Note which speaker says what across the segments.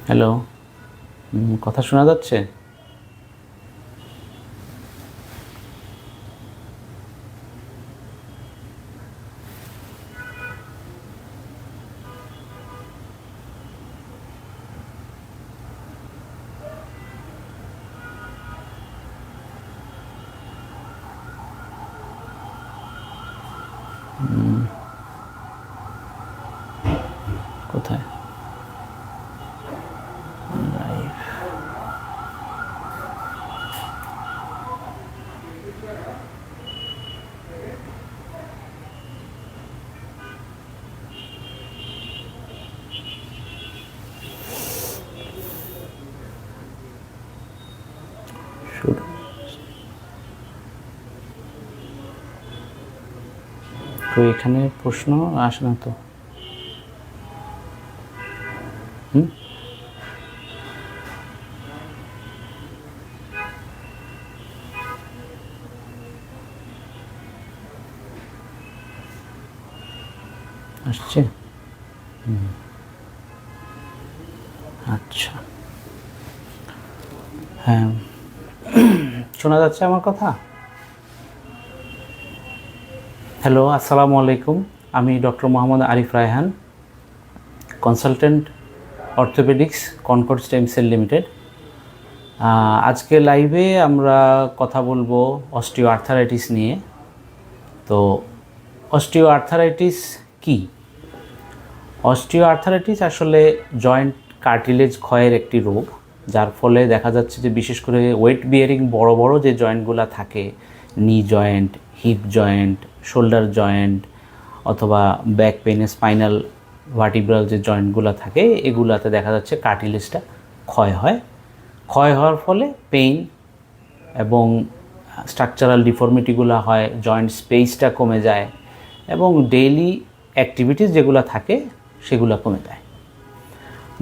Speaker 1: Hello, কথা শোনা যাচ্ছে? কোথায়? লাইভ। শুরু। তো এখানে প্রশ্ন আসে না তো। আসছে? আচ্ছা, হ্যাঁ, শোনা যাচ্ছে আমার কথা? হ্যালো, আসসালামু আলাইকুম। আমি doctor Mohammad Arif Raihan, consultant orthopaedics, Concord stem cell limited. আজকে লাইভে আমরা কথা বলবো অস্টিও আর্থারাইটিস নিয়ে। তো অস্টিও আর্থারাইটিস কী? অস্টিও আর্থারাইটিস আসলে জয়েন্ট কার্টিলেজ ক্ষয়ের একটি রোগ, যার ফলে দেখা যাচ্ছে যে বিশেষ করে ওয়েট বিয়ারিং বড় বড় যে জয়েন্টগুলো থাকে, নি joint, hip joint, shoulder joint অথবা ব্যাক পেনে স্পাইনাল ভার্টিব্রাল যে জয়েন্টগুলো থাকে, এগুলাতে দেখা যাচ্ছে কার্টিলেজটা ক্ষয় হয়। ক্ষয় হওয়ার ফলে পেইন এবং স্ট্রাকচারাল ডিফর্মিটিগুলো হয়, জয়েন্ট স্পেসটা কমে যায় এবং ডেইলি অ্যাক্টিভিটিস যেগুলো থাকে সেগুলো কমে যায়।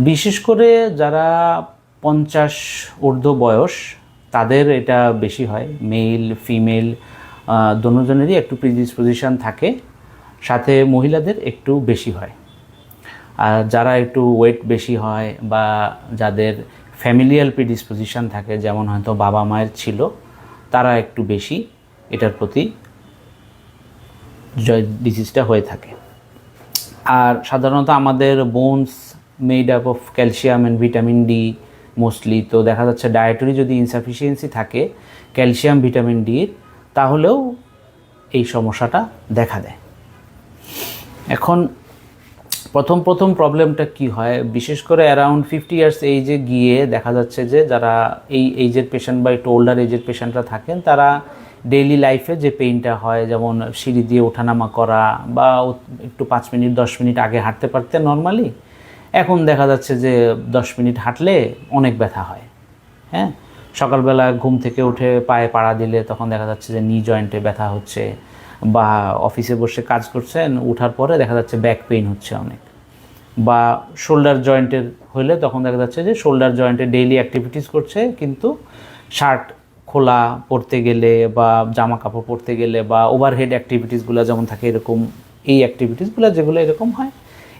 Speaker 1: বিশেষ করে যারা 50 ঊর্ধ্ব বয়স তাদের এটা বেশি হয়। মেল ফিমেল দোনোজনেরই একটু প্রিডিসপোজিশন থাকে, সাথে মহিলাদের একটু বেশি হয়। আর যারা একটু ওয়েট বেশি হয় বা যাদের ফ্যামিলিয়াল প্রিডিসপোজিশন থাকে, যেমন হয়তো বাবা মায়ের ছিল, তারা একটু বেশি এটার প্রতি ডিজিজটা হয়ে থাকে। আর সাধারণত আমাদের bones made up of calcium and vitamin D mostly. তো দেখা যাচ্ছে ডায়েটারি যদি ইনসাফিসিয়েন্সি থাকে ক্যালসিয়াম ভিটামিন ডির, তাহলেও এই সমস্যাটা দেখা দেয়। এখন প্রথম প্রবলেমটা কি হয়, বিশেষ করে অ্যারাউন্ড 50 ইয়ার্স এইজে গিয়ে দেখা যাচ্ছে যে যারা এই এইজের পেশেন্ট বা একটু ওল্ডার এজের পেশেন্টরা থাকেন, তারা ডেইলি লাইফে যে পেইনটা হয়, যেমন সিঁড়ি দিয়ে ওঠানামা করা বা একটু 5 মিনিট 10 মিনিট আগে হাঁটতে পারতেন নর্মালি, এখন দেখা যাচ্ছে যে 10 মিনিট হাঁটলে অনেক ব্যথা হয়। হ্যাঁ, সকালবেলা ঘুম থেকে উঠে পায়ে পাড়া দিলে তখন দেখা যাচ্ছে যে নি জয়েন্টে ব্যথা হচ্ছে, বা অফিসে বসে কাজ করছেন, উঠার পরে দেখা যাচ্ছে ব্যাক পেইন হচ্ছে অনেক, বা শোল্ডার জয়েন্টের হলে তখন দেখা যাচ্ছে যে শোল্ডার জয়েন্টে ডেইলি অ্যাক্টিভিটিস করছে, কিন্তু শার্ট খোলা পরতে গেলে বা জামা কাপড় পরতে গেলে বা ওভারহেড অ্যাক্টিভিটিসগুলো যেমন থাকে এরকম, এই অ্যাক্টিভিটিসগুলো যেগুলো এরকম হয়,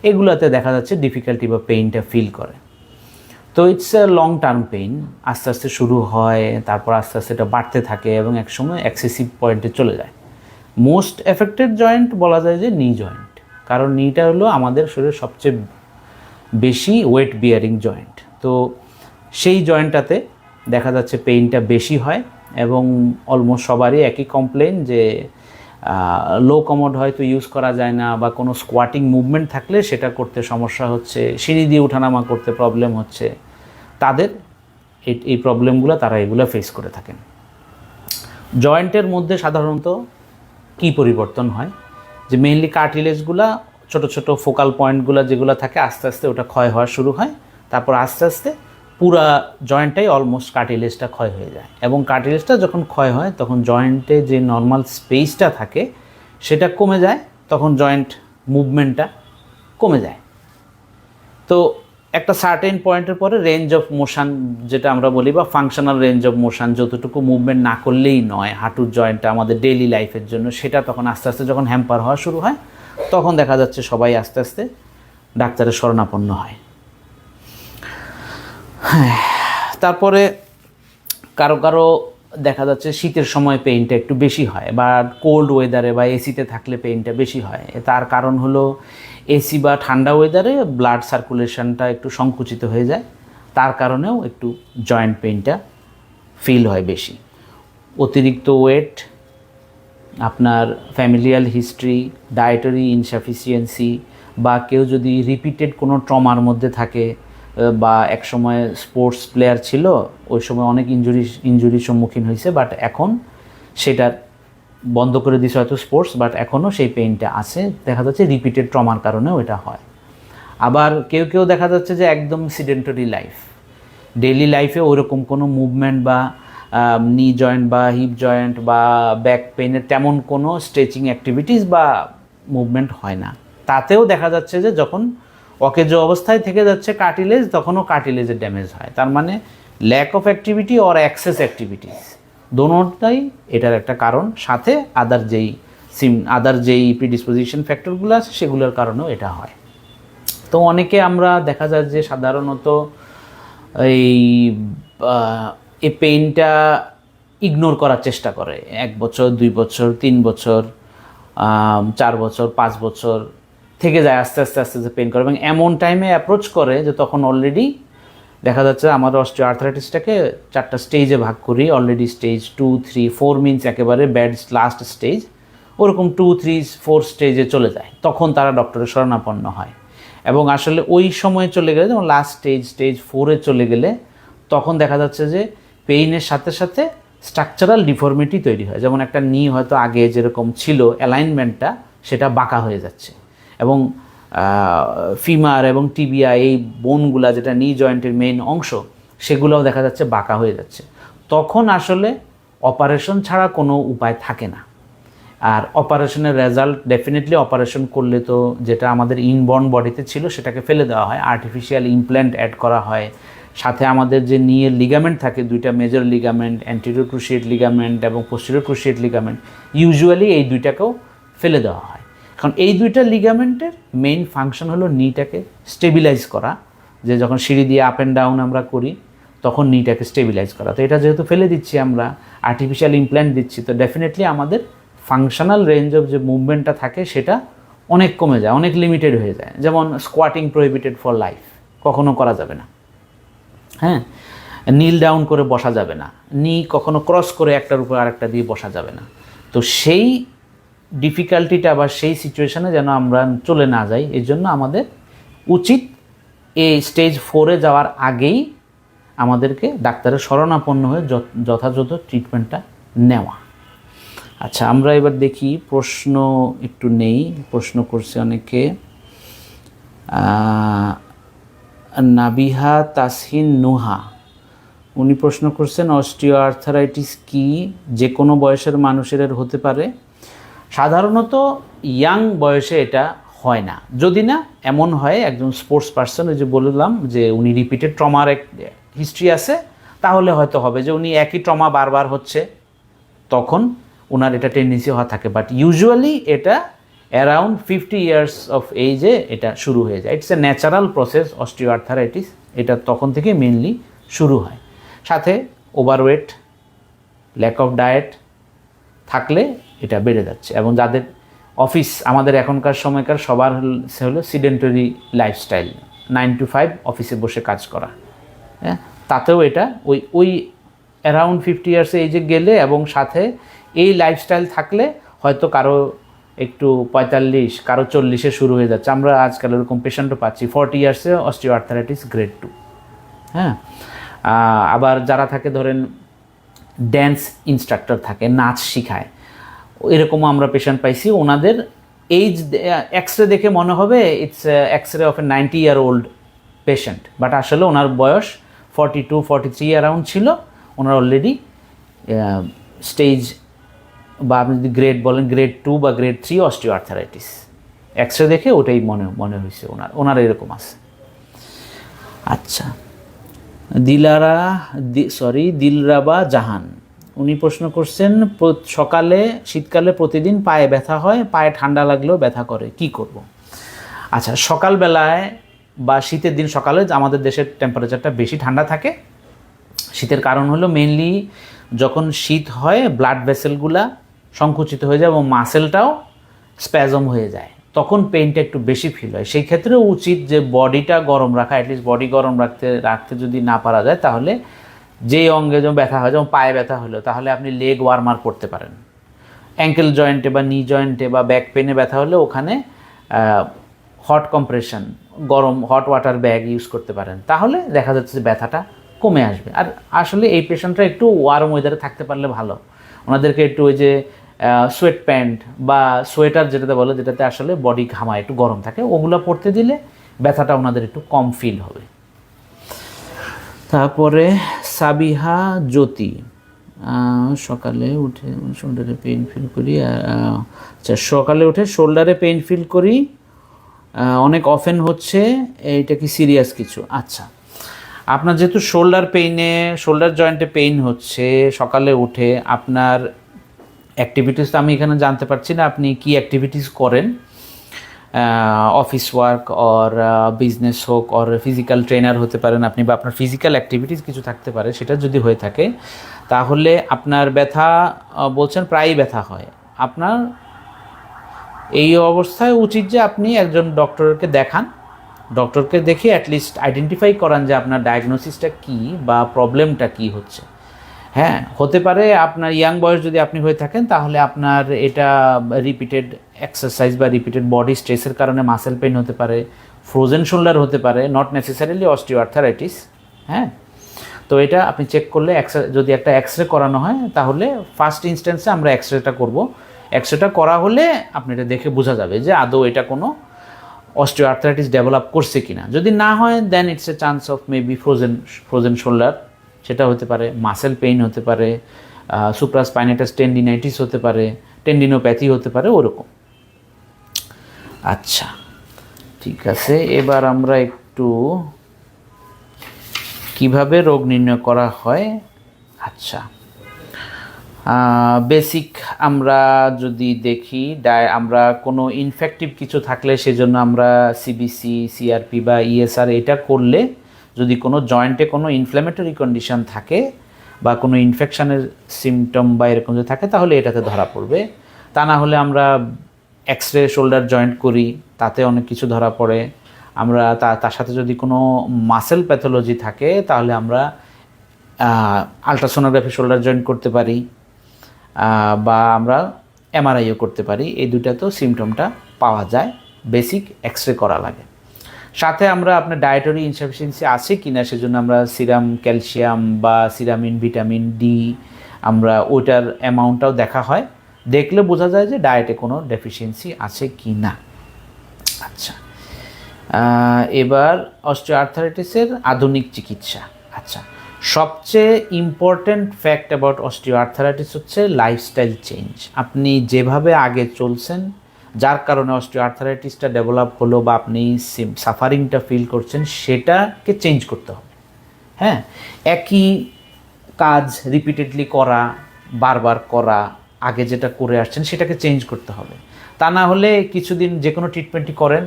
Speaker 1: এগুলোতে দেখা যাচ্ছে ডিফিকাল্টি বা পেইনটা ফিল করে। তো it's a long term pain, আস্তে আস্তে শুরু হয়, তারপর আস্তে আস্তে এটা বাড়তে থাকে এবং একসময় এক্সেসিভ পয়েন্টে চলে যায়। মোস্ট এফেক্টেড জয়েন্ট বলা যায় যে নি জয়েন্ট, কারণ নিটা হলো আমাদের শরীরের সবচেয়ে বেশি ওয়েট বিয়ারিং জয়েন্ট। তো সেই জয়েন্টটাতে দেখা যাচ্ছে পেইনটা বেশি হয় এবং অলমোস্ট সবারই একই কমপ্লেন যে লো কমোড হয়তো ইউজ করা যায় না, বা কোনো স্কোয়াটিং মুভমেন্ট থাকলে সেটা করতে সমস্যা হচ্ছে, সিঁড়ি দিয়ে ওঠানামা করতে প্রবলেম হচ্ছে। তাদের এই প্রবলেমগুলো তারা এগুলো ফেস করে থাকেন। জয়েন্টের মধ্যে সাধারণত কি পরিবর্তন হয়, যে মেইনলি কার্টিলেজগুলা ছোট ছোট ফোকাল পয়েন্টগুলো যেগুলো থাকে আস্তে আস্তে ওটা ক্ষয় হওয়া শুরু হয়, তারপর আস্তে আস্তে পুরা জয়েন্টটাই অলমোস্ট কার্টিলেজটা ক্ষয় হয়ে যায়। এবং কার্টিলেজটা যখন ক্ষয় হয় তখন জয়েন্টে যে নর্মাল স্পেসটা থাকে সেটা কমে যায়, তখন জয়েন্ট মুভমেন্টটা কমে যায়। তো একটা সার্টেন পয়েন্টের পরে রেঞ্জ অফ মোশন যেটা আমরা বলি, বা ফাংশনাল রেঞ্জ অফ মোশন, যতটুকু মুভমেন্ট না করলেই নয় হাঁটুর জয়েন্টটা আমাদের ডেইলি লাইফের জন্য, সেটা তখন আস্তে আস্তে যখন হ্যাম্পার হওয়া শুরু হয়, তখন দেখা যাচ্ছে সবাই আস্তে আস্তে ডাক্তারের শরণাপন্ন হয়। হ্যাঁ, তারপরে কারো কারো দেখা যাচ্ছে শীতের সময় পেইনটা একটু বেশি হয়, বা কোল্ড ওয়েদারে বা এসিতে থাকলে পেইনটা বেশি হয়। তার কারণ হলো এসি বা ঠান্ডা ওয়েদারে ব্লাড সার্কুলেশনটা একটু সংকুচিত হয়ে যায়, তার কারণেও একটু জয়েন্ট পেইনটা ফিল হয় বেশি। অতিরিক্ত ওয়েট, আপনার ফ্যামিলিয়াল হিস্ট্রি, ডায়েটারি ইনসাফিসিয়েন্সি, বা কেউ যদি রিপিটেড কোনো ট্রমার মধ্যে থাকে, বা এক সময় স্পোর্টস প্লেয়ার ছিল, ওই সময় অনেক ইনজুরির সম্মুখীন হয়েছে, বাট এখন সেটার বন্ধ করে দিয়েছে হয়তো স্পোর্টস, বাট এখনও সেই পেইনটা আছে, দেখা যাচ্ছে রিপিটেড ট্রমার কারণেও এটা হয়। আবার কেউ কেউ দেখা যাচ্ছে যে একদম সিডেন্টারি লাইফ, ডেইলি লাইফে ওইরকম কোনো মুভমেন্ট বা নি জয়েন্ট বা হিপ জয়েন্ট বা ব্যাক পেইনের তেমন কোনো স্ট্রেচিং অ্যাক্টিভিটিস বা মুভমেন্ট হয় না, তাতেও দেখা যাচ্ছে যে যখন অকেজো অবস্থায় থেকে যাচ্ছে কার্টিলেজ, তখনও কার্টিলেজের ড্যামেজ হয়। তার মানে lack of activity or access activities দোনোটাই এটার একটা কারণ, সাথে আদার যেই প্রিডিসপোজিশন ফ্যাক্টরগুলো আছে সেগুলোর কারণেও এটা হয়। তো অনেকে আমরা দেখা যায় যে সাধারণত এই পেইনটা ইগনোর করার চেষ্টা করে, 1 বছর 2 বছর 3 বছর 4 বছর 5 বছর থেকে যায়, আস্তে আস্তে আস্তে আস্তে পেইন করে, এবং এমন টাইমে অ্যাপ্রোচ করে যে তখন অলরেডি দেখা যাচ্ছে আমাদের অস্টিওআর্থ্রাইটিসটাকে 4টা স্টেজে ভাগ করি অলরেডি। স্টেজ 2, 3, 4 মিনস একেবারে ব্যাড লাস্ট স্টেজ, ওরকম 2, 3, 4 স্টেজে চলে যায়, তখন তারা ডক্টরের শরণাপন্ন হয়। এবং আসলে ওই সময় চলে গেলে, যেমন লাস্ট স্টেজ 4-এ চলে গেলে, তখন দেখা যাচ্ছে যে পেইনের সাথে সাথে স্ট্রাকচারাল ডিফর্মিটি তৈরি হয়। যেমন একটা নি হয়তো আগে যেরকম ছিল অ্যালাইনমেন্টটা, সেটা বাঁকা হয়ে যাচ্ছে, এবং ফিমার এবং টিবিয়া, এই বোনগুলা যেটা নি জয়েন্টের মেইন অংশ, সেগুলোও দেখা যাচ্ছে বাঁকা হয়ে যাচ্ছে। তখন আসলে অপারেশন ছাড়া কোনো উপায় থাকে না। আর অপারেশনের রেজাল্ট ডেফিনেটলি অপারেশন করলে তো যেটা আমাদের ইনবর্ন বডিতে ছিল সেটাকে ফেলে দেওয়া হয়, আর্টিফিশিয়াল ইমপ্ল্যান্ট অ্যাড করা হয়, সাথে আমাদের যে নিয়ের লিগামেন্ট থাকে, 2টা major ligament, anterior cruciate ligament এবং পোস্টেরিয়র ক্রুশিয়েট লিগামেন্ট, ইউজুয়ালি এই 2টাকেও ফেলে দেওয়া হয়। কারণ এই 2টা লিগামেন্টের মেইন ফাংশন হলো নিটাকে স্টেবিলাইজ করা, যে যখন সিঁড়ি দিয়ে আপ অ্যান্ড ডাউন আমরা করি তখন নিটাকে স্টেবিলাইজ করা। তো এটা যেহেতু ফেলে দিচ্ছি আমরা, আর্টিফিশিয়াল ইমপ্ল্যান্ট দিচ্ছি, তো ডেফিনেটলি আমাদের ফাংশনাল রেঞ্জ অফ যে মুভমেন্টটা থাকে সেটা অনেক কমে যায়, অনেক লিমিটেড হয়ে যায়। যেমন স্কোয়াটিং প্রোহিবিটেড ফর লাইফ, কখনো করা যাবে না। হ্যাঁ, নীল ডাউন করে বসা যাবে না, নি কখনো ক্রস করে একটার উপর আরেকটা দিয়ে বসা যাবে না। তো সেই ডিফিকাল্টিটা বা সেই সিচুয়েশানে যেন আমরা চলে না যাই, এর জন্য আমাদের উচিত এই স্টেজ 4-এ যাওয়ার আগেই আমাদেরকে ডাক্তারের শরণাপন্ন হয়ে যথাযথ ট্রিটমেন্টটা নেওয়া। আচ্ছা, আমরা এবার দেখি প্রশ্ন একটু নেই। প্রশ্ন করছে অনেকে। নাবিহা তাসহিন নুহা, উনি প্রশ্ন করছেন অস্টিওআর্থারাইটিস কি যে কোনো বয়সের মানুষের হতে পারে? সাধারণত ইয়াং বয়সে এটা হয় না, যদি না এমন হয় একজন স্পোর্টস পার্সন, ওই যে বললাম যে উনি রিপিটেড ট্রমার হিস্ট্রি আছে, তাহলে হয়তো হবে যে উনি একই ট্রমা বারবার হচ্ছে, তখন ওনার এটা টেন্ডেন্সি হওয়া থাকে। বাট ইউজুয়ালি এটা অ্যারাউন্ড 50 ইয়ার্স অফ এজে এটা শুরু হয়ে যায়। It's a natural process osteoarthritis, এটা তখন থেকে মেনলি শুরু হয়। সাথে ওভারওয়েট, ল্যাক অফ ডায়েট থাকলে এটা বেড়ে যাচ্ছে। এবং যাদের অফিস, আমাদের এখনকার সময়কার সবার হলো সিডেন্টারি লাইফস্টাইল, 9 to 5 অফিসে বসে কাজ করা, হ্যাঁ, তাতেও এটা ওই অ্যারাউন্ড 50 ইয়ার্সে এজে গেলে, এবং সাথে এই লাইফস্টাইল থাকলে হয়তো কারো একটু 45, কারো 40-এ শুরু হয়ে যাচ্ছে। আমরা আজকাল এরকম পেশেন্টও পাচ্ছি 40 ইয়ার্সে অস্টিওআর্থারাইটিস গ্রেড 2। হ্যাঁ, আবার যারা থাকে ধরেন ড্যান্স ইনস্ট্রাক্টর থাকে, নাচ শিখায়, এরকমও আমরা পেশেন্ট পাইছি। ওনাদের এইজ এক্সরে দেখে মনে হবে it's x ray of a 90-year-old patient, but আসলে ওনার বয়স 42, 43 অ্যারাউন্ড ছিল। ওনার অলরেডি স্টেজ, বা আপনি যদি গ্রেড বলেন গ্রেড 2 বা গ্রেড 3 অস্টিওআর্থারাইটিস, এক্সরে দেখে ওটাই মনে হয়েছে ওনার এরকম আছে। আচ্ছা, দিলরাবা জাহান, উনি প্রশ্ন করছেন সকালে শীতকালে প্রতিদিন পায়ে ব্যথা হয়, পায়ে ঠান্ডা লাগলেও ব্যথা করে, কি করব? আচ্ছা, সকালবেলায় বা শীতের দিন সকালে আমাদের দেশের টেম্পারেচারটা বেশি ঠান্ডা থাকে। শীতের কারণ হলো মেনলি যখন শীত হয় ব্লাড ভেসেলগুলা সংকুচিত হয়ে যায় এবং মাসেলটাও স্প্যাজম হয়ে যায়, তখন পেইনটা একটু বেশি ফিল হয়। সেই ক্ষেত্রে উচিত যে বডিটা গরম রাখা, অ্যাটলিস্ট বডি গরম রাখতে যদি না পারা যায় তাহলে যেই অঙ্গে যেমন ব্যথা হয়, যেমন পায়ে ব্যথা হলো তাহলে আপনি লেগ ওয়ার্মার করতে পারেন। অ্যাঙ্কেল জয়েন্টে বা নি জয়েন্টে বা ব্যাক পেনে ব্যথা হলে ওখানে হট কম্প্রেশন, গরম হট ওয়াটার ব্যাগ ইউজ করতে পারেন, তাহলে দেখা যাচ্ছে যে ব্যথাটা কমে আসবে। আর আসলে এই পেশেন্টরা একটু ওয়ার্ম ওয়েদারে থাকতে পারলে ভালো, ওনাদেরকে একটু ওই যে সোয়েট প্যান্ট বা সোয়েটার যেটাতে বলে, যেটাতে আসলে বডি ঘামায় একটু গরম থাকে, ওগুলো পরতে দিলে ব্যথাটা ওনাদের একটু কম ফিল হবে। তারপরে সাবিহা জ্যোতি, সকালে উঠে শোল্ডারে পেইন ফিল করি, আচ্ছা সকালে উঠে শোল্ডারে পেইন ফিল করি অনেক অফেন হচ্ছে, এইটা কি সিরিয়াস কিছু? আচ্ছা, আপনার যেহেতু শোল্ডার জয়েন্টে পেইন হচ্ছে সকালে উঠে, আপনার অ্যাক্টিভিটিস তো আমি এখানে জানতে পারছি না আপনি কি অ্যাক্টিভিটিস করেন, অফিস ওয়ার্ক অর বিজনেস হোক অর ফিজিক্যাল ট্রেনার হতে পারেন আপনি, বা আপনার ফিজিক্যাল অ্যাক্টিভিটিস কিছু থাকতে পারে, সেটা যদি হয়ে থাকে তাহলে আপনার ব্যথা বলছেন প্রায়ই ব্যথা হয় আপনার, এই অবস্থায় উচিত যে আপনি একজন ডক্টরকে দেখান, ডক্টরকে দেখে অ্যাটলিস্ট আইডেন্টিফাই করান যে আপনার ডায়াগনোসিসটা কী বা প্রবলেমটা কী হচ্ছে। হ্যাঁ, হতে পারে আপনার ইয়াং বয়স যদি আপনি হয়ে থাকেন তাহলে আপনার এটা রিপিটেড এক্সারসাইজ বা রিপিটেড বডি স্ট্রেসের কারণে মাসেল পেইন হতে পারে, ফ্রোজেন শোল্ডার হতে পারে, নট নেসেসারিলি অস্টিওআর্থারাইটিস। হ্যাঁ, তো এটা আপনি চেক করলে যদি একটা এক্সরে করানো হয় তাহলে ফার্স্ট ইনস্ট্যান্সে আমরা এক্সরেটা করব। এক্সরেটা করা হলে আপনি এটা দেখে বোঝা যাবে যে আদৌ এটা কোনো অস্টিওআর্থারাইটিস ডেভেলপ করছে কিনা। যদি না হয় then it's a chance of maybe frozen shoulder, সেটা হতে পারে, মাসেল পেইন হতে পারে, সুপ্রাস্পাইনাটাস টেন্ডিনাইটিস হতে পারে, টেন্ডিনোপ্যাথি হতে পারে, ওরকম। আচ্ছা ঠিক আছে, এবার আমরা একটু কিভাবে রোগ নির্ণয় করা হয়। আচ্ছা, বেসিক আমরা যদি দেখি আমরা কোনো ইনফেক্টিভ কিছু থাকলে সেজন্য আমরা সিবিসি, সিআরপি বা ইএসআর এটা করলে, যদি কোনো জয়েন্টে কোনো ইনফ্ল্যামেটরি কন্ডিশন থাকে বা কোনো ইনফেকশানের সিমটম বা এরকম যদি থাকে তাহলে এটাতে ধরা পড়বে। তা না হলে আমরা এক্সরে শোল্ডার জয়েন্ট করি, তাতে অনেক কিছু ধরা পড়ে। আমরা তার সাথে যদি কোনো মাসেল প্যাথোলজি থাকে তাহলে আমরা আলট্রাসোনোগ্রাফি শোল্ডার জয়েন্ট করতে পারি বা আমরা এমআরআইও করতে পারি। এই দুটাতেও সিমটমটা পাওয়া যায়, বেসিক এক্সরে করা লাগে। সাথে আমরা আপনার ডায়েটারি ইনসাফিসিয়েন্সি আছে কি না সেজন্য আমরা সিরাম ক্যালসিয়াম বা সিরামিন ভিটামিন ডি আমরা ওইটার অ্যামাউন্টটাও দেখা হয়, দেখলে বোঝা যায় যে ডায়েটে কোনো ডেফিসিয়েন্সি আছে কি না। আচ্ছা, এবার অস্টিওআর্থারাইটিসের আধুনিক চিকিৎসা। আচ্ছা, সবচেয়ে ইম্পর্ট্যান্ট ফ্যাক্ট অ্যাবাউট অস্টিওআর্থারাইটিস হচ্ছে লাইফস্টাইল চেঞ্জ। আপনি যেভাবে আগে চলছেন, যার কারণে অস্টিওআর্থারাইটিসটা ডেভেলপ হলো বা আপনি সাফারিংটা ফিল করছেন, সেটাকে চেঞ্জ করতে হবে। হ্যাঁ, একই কাজ রিপিটেডলি করা, বারবার করা, আগে যেটা করে আসছেন সেটাকে চেঞ্জ করতে হবে। তা না হলে কিছুদিন যে কোনো ট্রিটমেন্টই করেন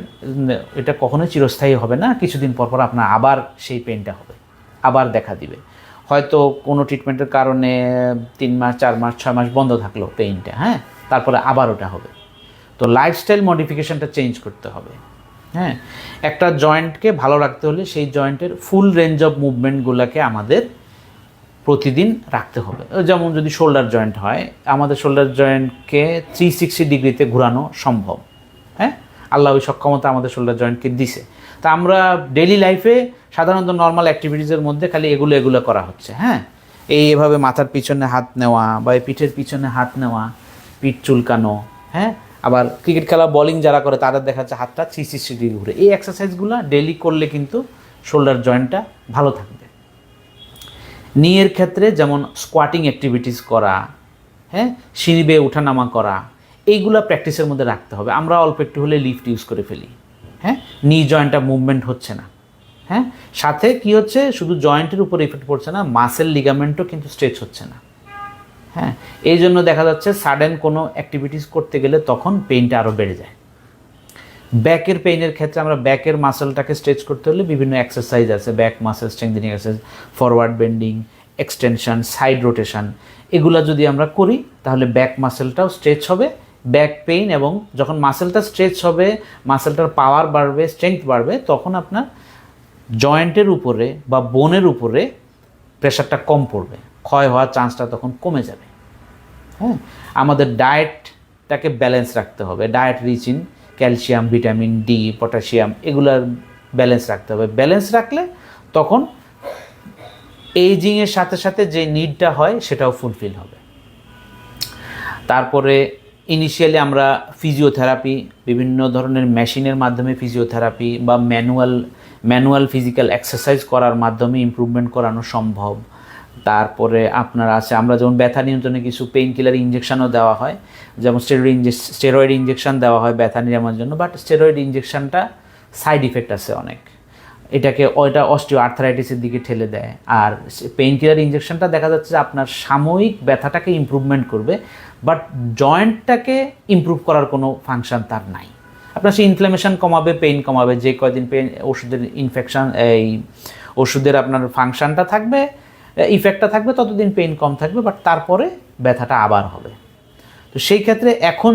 Speaker 1: এটা কখনোই চিরস্থায়ী হবে না, কিছুদিন পর পর আপনার আবার সেই পেনটা হবে, আবার দেখা দিবে। হয়তো কোনো ট্রিটমেন্টের কারণে 3 মাস 4 মাস 6 মাস বন্ধ থাকলো পেইনটা, হ্যাঁ, তারপরে আবার ওটা হবে। তো লাইফস্টাইল মডিফিকেশনটা চেঞ্জ করতে হবে। হ্যাঁ, একটা জয়েন্টকে ভালো রাখতে হলে সেই জয়েন্টের ফুল রেঞ্জ অফ মুভমেন্টগুলোকে আমাদের প্রতিদিন রাখতে হবে। যেমন যদি শোল্ডার জয়েন্ট হয়, আমাদের শোল্ডার জয়েন্টকে 360 ডিগ্রিতে ঘোরানো সম্ভব। হ্যাঁ, আল্লাহ ওই সক্ষমতা আমাদের শোল্ডার জয়েন্টকে দিছে। তা আমরা ডেইলি লাইফে সাধারণত নর্মাল অ্যাক্টিভিটিসের মধ্যে খালি এগুলো করা হচ্ছে। হ্যাঁ, এভাবে মাথার পিছনে হাত নেওয়া বা পিঠের পিছনে হাত নেওয়া, পিঠ চুলকানো। হ্যাঁ, আবার ক্রিকেট খেলা বোলিং যারা করে তাদের দেখা যাচ্ছে হাতটা 360 ডিগ্রি ঘুরে। এই এক্সারসাইজগুলো ডেইলি করলে কিন্তু শোল্ডার জয়েন্টটা ভালো থাকবে। নিয়ের ক্ষেত্রে যেমন স্কোয়াটিং অ্যাক্টিভিটিস করা, হ্যাঁ, সিঁড়ি বেয়ে ওঠানামা করা, এইগুলো প্র্যাকটিসের মধ্যে রাখতে হবে। আমরা অল্প একটু হলে লিফট ইউজ করে ফেলি। হ্যাঁ, নি জয়েন্টটা মুভমেন্ট হচ্ছে না। হ্যাঁ, সাথে কি হচ্ছে, শুধু জয়েন্টের উপর এফেক্ট পড়ছে না, মাসেল লিগামেন্টও কিন্তু স্ট্রেচ হচ্ছে না। হ্যাঁ, এই জন্য দেখা যাচ্ছে সাডেন কোনো অ্যাক্টিভিটিস করতে গেলে তখন পেইনটা আরও বেড়ে যায়। ব্যাকের পেইনের ক্ষেত্রে আমরা ব্যাকের মাসেলটাকে স্ট্রেচ করতে হলে বিভিন্ন এক্সারসাইজ আছে, back muscle strengthening exercise, forward bending, extension, side rotation, এগুলো যদি আমরা করি তাহলে ব্যাক মাসেলটাও স্ট্রেচ হবে। ব্যাক পেইন এবং যখন মাসেলটা স্ট্রেচ হবে, মাসেলটার পাওয়ার বাড়বে, স্ট্রেংথ বাড়বে, তখন আপনার জয়েন্টের উপরে বা বোনের উপরে প্রেশারটা কম পড়বে, ক্ষয় হওয়ার চান্সটা তখন কমে যাবে। হ্যাঁ, আমাদের ডায়েটটাকে ব্যালেন্স রাখতে হবে, diet rich in calcium, vitamin D, potassium, এগুলার ব্যালেন্স রাখতে হবে। ব্যালেন্স রাখলে তখন এইজিংয়ের সাথে সাথে যে নিডটা হয় সেটাও ফুলফিল হবে। তারপরে ইনিশিয়ালি আমরা ফিজিওথেরাপি, বিভিন্ন ধরনের মেশিনের মাধ্যমে ফিজিওথেরাপি বা ম্যানুয়াল ফিজিক্যাল এক্সারসাইজ করার মাধ্যমে ইমপ্রুভমেন্ট করানো সম্ভব। তারপরে আপনার আছে, আমরা যেমন ব্যথা নিয়ন্ত্রণে কিছু পেইন কিলার ইঞ্জেকশনও দেওয়া হয়, যেমন স্টেরয়েড ইঞ্জেকশন দেওয়া হয় ব্যথা নিরাময়ের জন্য, বাট স্টেরয়েড ইঞ্জেকশনটা সাইড ইফেক্ট আছে অনেক, ওইটা অস্টিও আর্থারাইটিসের দিকে ঠেলে দেয়। আর পেইন কিলার ইঞ্জেকশনটা দেখা যাচ্ছে যে আপনার সাময়িক ব্যথাটাকে ইমপ্রুভমেন্ট করবে, বাট জয়েন্টটাকে ইমপ্রুভ করার কোনো ফাংশন তার নাই। আপনার সেই ইনফ্লামেশন কমাবে, পেইন কমাবে, যে কয়দিন পেইন ওষুধের ওষুধের আপনার ফাংশনটা থাকবে, ইফেক্টটা থাকবে, ততদিন পেইন কম থাকবে, বাট তারপরে ব্যথাটা আবার হবে। তো সেই ক্ষেত্রে এখন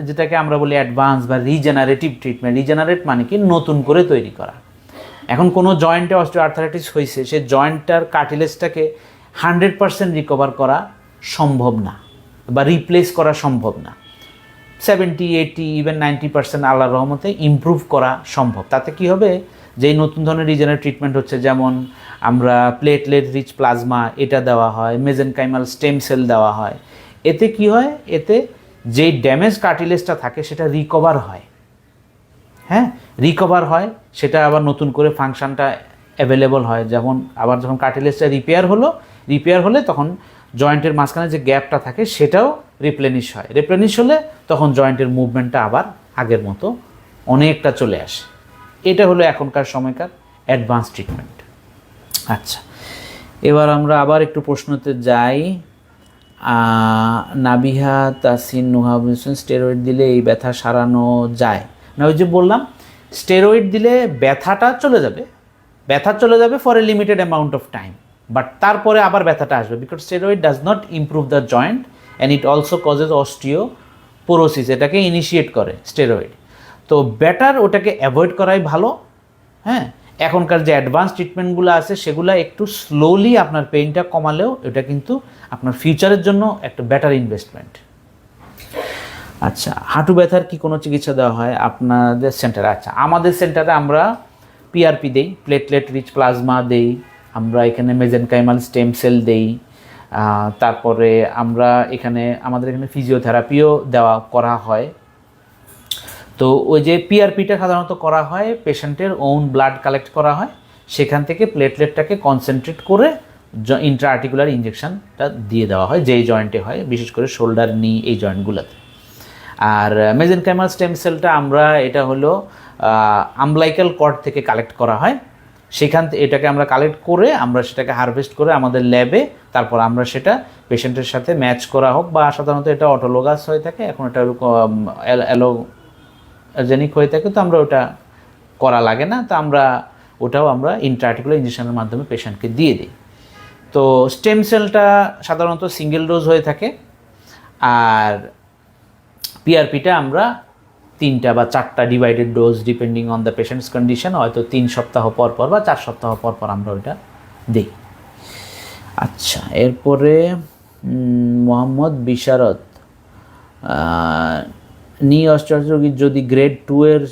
Speaker 1: যেটাকে আমরা বলি অ্যাডভান্স বা রিজেনারেটিভ ট্রিটমেন্ট, রিজেনারেট মানে কি নতুন করে তৈরি করা। এখন কোনো জয়েন্টে অস্টিওআর্থারাইটিস হয়েছে, সে জয়েন্টটার কার্টিলেজটাকে 100% রিকভার করা সম্ভব না বা রিপ্লেস করা সম্ভব না। 70, 80, ইভেন 90% আল্লাহর রহমতে ইমপ্রুভ করা সম্ভব। তাতে কি হবে, যেই নতুন ধরনের রিজেনারেটিভ ট্রিটমেন্ট হচ্ছে, যেমন আমরা প্লেটলেট রিচ প্লাজমা এটা দেওয়া হয়, মেজেনকাইমাল স্টেম সেল দেওয়া হয়, এতে কি হয়, এতে যেই ড্যামেজ কার্টিলেজটা থাকে সেটা রিকভার হয়। হ্যাঁ, রিকভার হয়, সেটা আবার নতুন করে ফাংশনটা অ্যাভেলেবল হয়। যখন কার্টিলেজটা রিপেয়ার হলে তখন জয়েন্টের মাঝখানে যে গ্যাপটা থাকে সেটাও রিপ্লেনিশ হয়। রিপ্লেনিশ হলে তখন জয়েন্টের মুভমেন্টটা আবার আগের মতো অনেকটা চলে আসে। এটা হলো এখনকার সময়কার অ্যাডভান্স ট্রিটমেন্ট। আচ্ছা, এবার আমরা আবার একটু প্রশ্নতে যাই। নাবিহা তাসিন নুহা বলছেন, স্টেরয়েড দিলে এই ব্যথা সারানো যায় না? ওই যে বললাম, স্টেরয়েড দিলে ব্যথা চলে যাবে for a limited amount of time, but তারপরে আবার ব্যথাটা আসবে, because steroid does not improve the joint and it also causes osteoporosis, এটাকে ইনিশিয়েট করে স্টেরয়েড। তো বেটার ওটাকে অ্যাভয়েড করাই ভালো। হ্যাঁ, এখনকার যে অ্যাডভান্স ট্রিটমেন্টগুলো আছে সেগুলো একটু স্লোলি আপনার পেইনটা কমালেও এটা কিন্তু আপনার ফিউচারের জন্য একটা বেটার ইনভেস্টমেন্ট। আচ্ছা, হাঁটু ব্যথার কি কোনো চিকিৎসা দেওয়া হয় আপনাদের সেন্টারে? আচ্ছা, আমাদের সেন্টারে আমরা পিআরপি দেই, প্লেটলেট রিচ প্লাজমা দেই, আমরা এখানে মেজেনকাইমাল স্টেম সেল দেই, তারপরে আমাদের এখানে ফিজিওথেরাপিও করা হয়। তো ওই যে পিআরপিটা সাধারণত করা হয়, পেশেন্টের ওন ব্লাড কালেক্ট করা হয়, সেখান থেকে প্লেটলেটটাকে কনসেন্ট্রেট করে ইন্ট্রা আর্টিকুলার ইঞ্জেকশনটা দিয়ে দেওয়া হয়, যেই জয়েন্টে হয়, বিশেষ করে শোল্ডার, নি, এই জয়েন্টগুলোতে। আর মেজেনকাইমাল স্টেম সেলটা এটা হলো আমব্লাইকাল কর্ড থেকে কালেক্ট করা হয়, এটাকে আমরা কালেক্ট করে আমরা সেটাকে হারভেস্ট করে আমাদের ল্যাবে, তারপর আমরা সেটা পেশেন্টের সাথে ম্যাচ করা হোক, বা সাধারণত এটা অটোলোগাস হয়ে থাকে, এখন এটা অ্যালোজেনিক হয়ে থাকে, তো আমরা ওটা করা লাগে না, তো ওটাও আমরা ইন্ট্রাআর্টিকুলার ইঞ্জেকশনের মাধ্যমে পেশেন্টকে দিয়ে দিই। তো স্টেম সেলটা সাধারণত সিঙ্গেল ডোজ হয়ে থাকে, আর পিআরপিটা আমরা 3টা বা 4টা divided dose depending on the patient's condition, হয়তো 3 সপ্তাহ পর বা 4 সপ্তাহ পর আমরা ওইটা দিই। আচ্ছা, এরপরে মোহাম্মদ বিশারত, নি অস্টিওআর্থ্রাইটিস রোগীর যদি গ্রেড 2 এর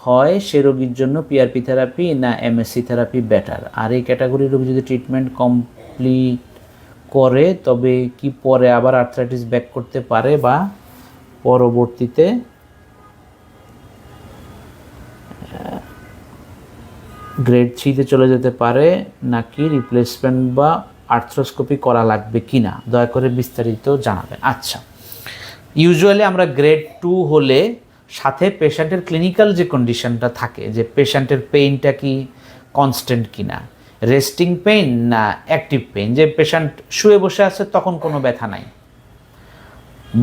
Speaker 1: হয়, সে রোগীর জন্য পিআরপি থেরাপি না এমএসসি থেরাপি বেটার? আর এই ক্যাটাগরির রোগী যদি ট্রিটমেন্ট কমপ্লিট করে তবে কি পরে আবার আর্থ্রাইটিস ব্যাক করতে পারে, বা পরবর্তীতে গ্রেড 3-তে চলে যেতে পারে, নাকি রিপ্লেসমেন্ট বা আর্থ্রোস্কোপি করা লাগবে কি না? দয়া করে বিস্তারিত জানাবেন। আচ্ছা, ইউজুয়ালি আমরা গ্রেড 2 হলে সাথে পেশেন্টের ক্লিনিক্যাল যে কন্ডিশনটা থাকে, যে পেশেন্টের পেইনটা কি কনস্ট্যান্ট কিনা, রেস্টিং পেইন না অ্যাক্টিভ পেইন, যে পেশেন্ট শুয়ে বসে আছে তখন কোনো ব্যথা নাই,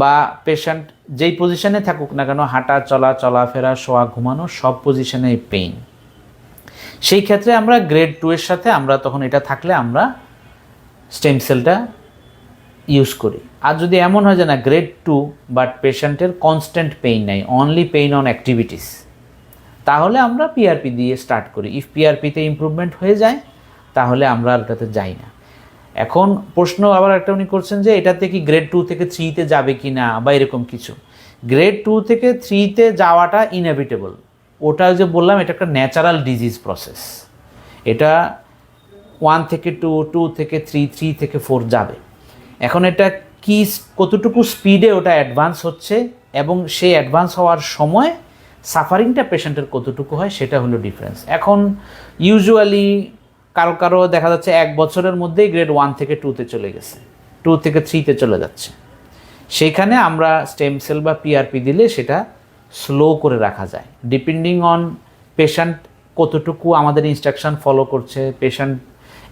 Speaker 1: বা পেশেন্ট যেই পজিশনে থাকুক না কেন, হাঁটা চলা, চলাফেরা, শোয়া, ঘুমানো, সব পজিশনে পেইন, সেই ক্ষেত্রে আমরা গ্রেড 2 এর সাথে আমরা তখন এটা থাকলে আমরা স্টেম সেলটা ইউজ করি। আর যদি এমন হয় যে না গ্রেড 2 বাট পেশেন্টের কনস্ট্যান্ট পেইন নাই, অনলি পেইন অন অ্যাক্টিভিটিস, তাহলে আমরা পিআরপি দিয়ে স্টার্ট করি। ইফ পিআরপিতে ইমপ্রুভমেন্ট হয়ে যায় তাহলে আমরা আর এটাতে যাই না। এখন প্রশ্ন আবার একটা উনি করছেন যে এটাতে কি গ্রেড 2 থেকে 3-তে যাবে কি না বা এরকম কিছু। গ্রেড 2 থেকে 3-তে যাওয়াটা ইনএভিটেবল। ওটা যে বললাম এটা একটা ন্যাচারাল ডিজিজ প্রসেস। এটা 1 থেকে 2, 2 থেকে 3, 3 থেকে 4 যাবে। এখন এটা কি কতটুকু স্পিডে ওটা অ্যাডভান্স হচ্ছে এবং সেই অ্যাডভান্স হওয়ার সময় সাফারিংটা পেশেন্টের কতটুকু হয় সেটা হলো ডিফারেন্স। এখন ইউজুয়ালি কারো কারো দেখা যাচ্ছে 1 বছরের মধ্যেই গ্রেড 1 থেকে 2-তে চলে গেছে, 2 থেকে 3-তে চলে যাচ্ছে। সেইখানে আমরা স্টেম সেল বা পিআরপি দিলে সেটা স্লো করে রাখা যায়, ডিপেন্ডিং অন পেশেন্ট কতটুকু আমাদের ইনস্ট্রাকশন ফলো করছে, পেশেন্ট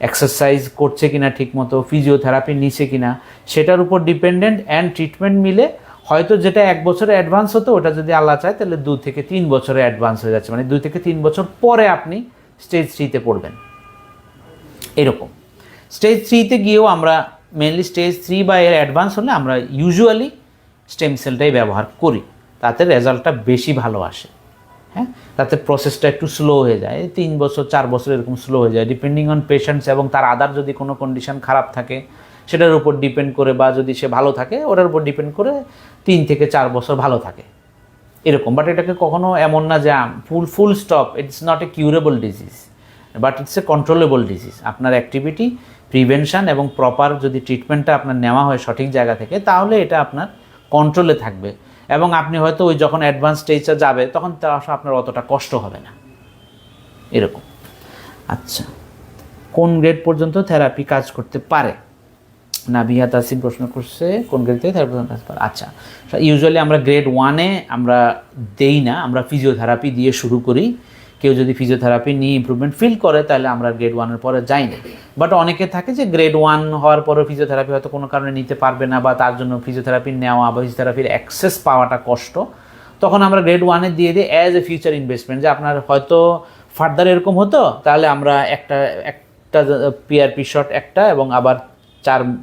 Speaker 1: এক্সারসাইজ করছে কিনা ঠিকমতো, ফিজিওথেরাপি নিচ্ছে কিনা, সেটার উপর ডিপেন্ডেন্ট। অ্যান্ড ট্রিটমেন্ট মিলে হয়তো যেটা 1 বছরে অ্যাডভান্স হতো ওটা যদি আল্লাহ চায় তাহলে 2 থেকে 3 বছরে অ্যাডভান্স হয়ে যাচ্ছে, মানে 2 থেকে 3 বছর পরে আপনি স্টেজ 3-তে পড়বেন এরকম। স্টেজ 3-তে গিয়েও আমরা মেনলি স্টেজ 3 বা এর অ্যাডভান্স হলে আমরা ইউজুয়ালি স্টেম সেলটাই ব্যবহার করি, তাতে রেজাল্টটা বেশি ভালো আসে। হ্যাঁ, তাতে প্রসেসটা একটু স্লো হয়ে যায়, 3 বছর 4 বছর এরকম স্লো হয়ে যায়, ডিপেন্ডিং অন পেশেন্টস এবং তার আদার যদি কোনো কন্ডিশন খারাপ থাকে সেটার উপর ডিপেন্ড করে, বা যদি সে ভালো থাকে ওটার উপর ডিপেন্ড করে 3 থেকে 4 বছর ভালো থাকে এরকম। বাট এটাকে কখনো এমন না যে full stop, it's not a curable disease but it's a controllable disease. আপনার অ্যাক্টিভিটি, প্রিভেনশন এবং প্রপার যদি ট্রিটমেন্টটা আপনার নেওয়া হয় সঠিক জায়গা থেকে তাহলে এটা আপনার কন্ট্রোলে থাকবে এবং আপনি হয়তো ওই যখন অ্যাডভান্স স্টেজটা যাবে তখন তা আপনার অতটা কষ্ট হবে না এরকম। আচ্ছা, কোন গ্রেড পর্যন্ত থেরাপি কাজ করতে পারে? নাবিহা তাসিম প্রশ্ন করছে কোন গ্রেড থেকে থেরাপি কাজ করে। আচ্ছা, ইউজুয়ালি আমরা গ্রেড 1-এ আমরা দেই না, আমরা ফিজিওথেরাপি দিয়ে শুরু করি। কেউ যদি ফিজিওথেরাপি নিয়ে ইমপ্রুভমেন্ট ফিল করে তাহলে আমরা গ্রেড 1-এর পরে যাই না। বাট অনেকে থাকে যে গ্রেড 1 হওয়ার পরে ফিজিওথেরাপি হয়তো কোনো কারণে নিতে পারবে না, বা তার জন্য ফিজিওথেরাপি নেওয়া বা ফিজিওথেরাপির অ্যাক্সেস পাওয়াটা কষ্ট, তখন আমরা গ্রেড 1-এ দিয়ে দিই অ্যাজ এ ফিউচার ইনভেস্টমেন্ট, যে আপনার হয়তো ফার্দার এরকম হতো তাহলে আমরা একটা পিআরপি শট একটা এবং আবার